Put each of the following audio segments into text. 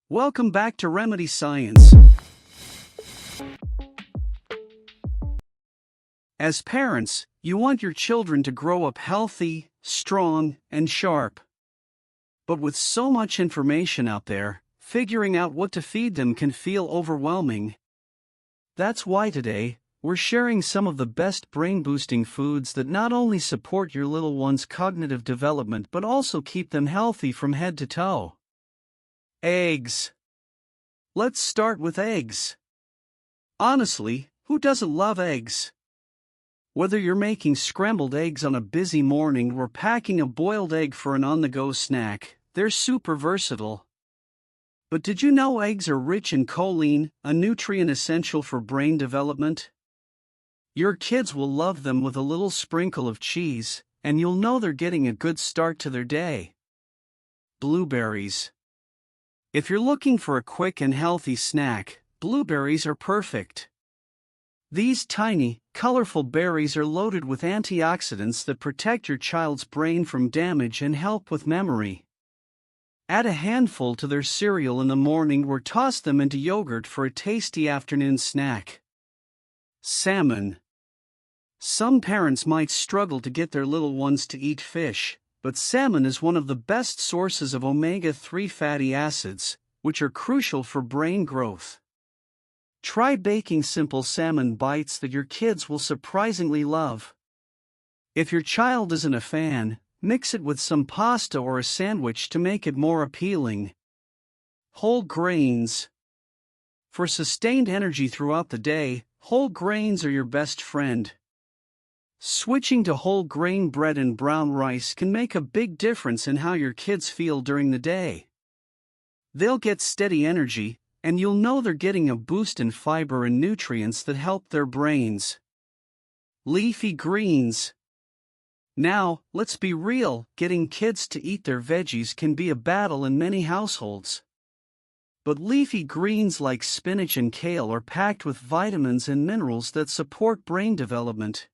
Welcome back to Remedy Science. As parents, you want your children to grow up healthy, strong, and sharp. But with so much information out there, figuring out what to feed them can feel overwhelming. That's why today, we're sharing some of the best brain-boosting foods that not only support your little one's cognitive development but also keep them healthy from head to toe. Eggs. Let's start with eggs. Honestly, who doesn't love eggs? Whether you're making scrambled eggs on a busy morning or packing a boiled egg for an on-the-go snack, they're super versatile. But did you know eggs are rich in choline, a nutrient essential for brain development? Your kids will love them with a little sprinkle of cheese, and you'll know they're getting a good start to their day. Blueberries. If you're looking for a quick and healthy snack, blueberries are perfect. These tiny, colorful berries are loaded with antioxidants that protect your child's brain from damage and help with memory. Add a handful to their cereal in the morning or toss them into yogurt for a tasty afternoon snack. Salmon. Some parents might struggle to get their little ones to eat fish, but salmon is one of the best sources of omega-3 fatty acids, which are crucial for brain growth. Try baking simple salmon bites that your kids will surprisingly love. If your child isn't a fan, mix it with some pasta or a sandwich to make it more appealing. Whole grains. For sustained energy throughout the day, whole grains are your best friend. Switching to whole grain bread and brown rice can make a big difference in how your kids feel during the day. They'll get steady energy, and you'll know they're getting a boost in fiber and nutrients that help their brains. Leafy greens. Now, let's be real, getting kids to eat their veggies can be a battle in many households. But leafy greens like spinach and kale are packed with vitamins and minerals that support brain development.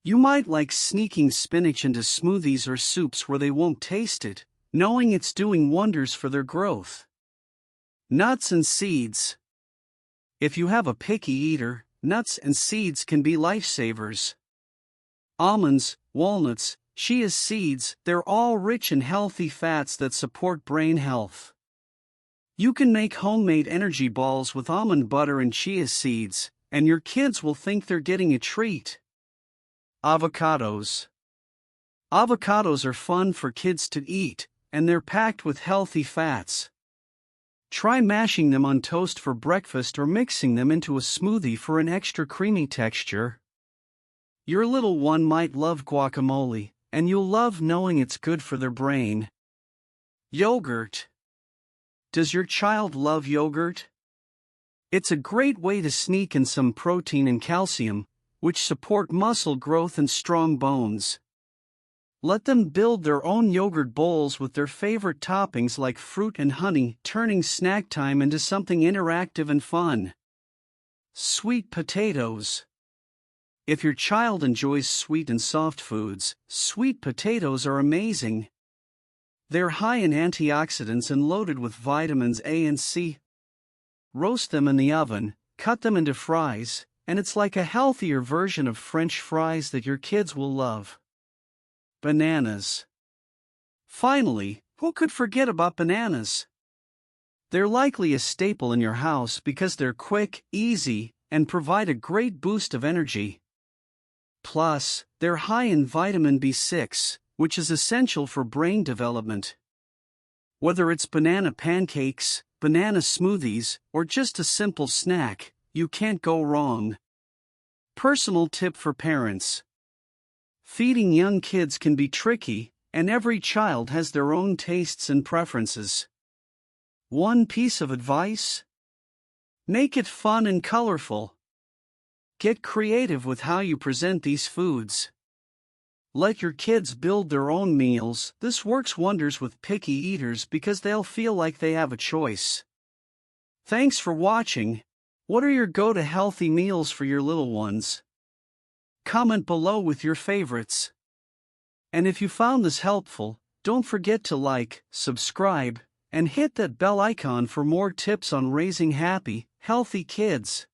You might like sneaking spinach into smoothies or soups where they won't taste it, knowing it's doing wonders for their growth. Nuts and seeds. If you have a picky eater, nuts and seeds can be lifesavers. Almonds, walnuts, chia seeds, they're all rich in healthy fats that support brain health. You can make homemade energy balls with almond butter and chia seeds, and your kids will think they're getting a treat. Avocados. Avocados are fun for kids to eat, and they're packed with healthy fats. Try mashing them on toast for breakfast or mixing them into a smoothie for an extra creamy texture. Your little one might love guacamole, and you'll love knowing it's good for their brain. Yogurt. Does your child love yogurt? It's a great way to sneak in some protein and calcium, which support muscle growth and strong bones. Let them build their own yogurt bowls with their favorite toppings like fruit and honey, turning snack time into something interactive and fun. Sweet potatoes. If your child enjoys sweet and soft foods, sweet potatoes are amazing. They're high in antioxidants and loaded with vitamins A and C. Roast them in the oven, cut them into fries, and it's like a healthier version of French fries that your kids will love. Bananas. Finally, who could forget about bananas? They're likely a staple in your house because they're quick, easy, and provide a great boost of energy. Plus, they're high in vitamin B6, which is essential for brain development. Whether it's banana pancakes, banana smoothies, or just a simple snack, you can't go wrong. Personal tip for parents. Feeding young kids can be tricky, and every child has their own tastes and preferences. One piece of advice? Make it fun and colorful. Get creative with how you present these foods. Let your kids build their own meals. This works wonders with picky eaters because they'll feel like they have a choice. Thanks for watching. What are your go-to healthy meals for your little ones? Comment below with your favorites. And if you found this helpful, don't forget to like, subscribe, and hit that bell icon for more tips on raising happy, healthy kids.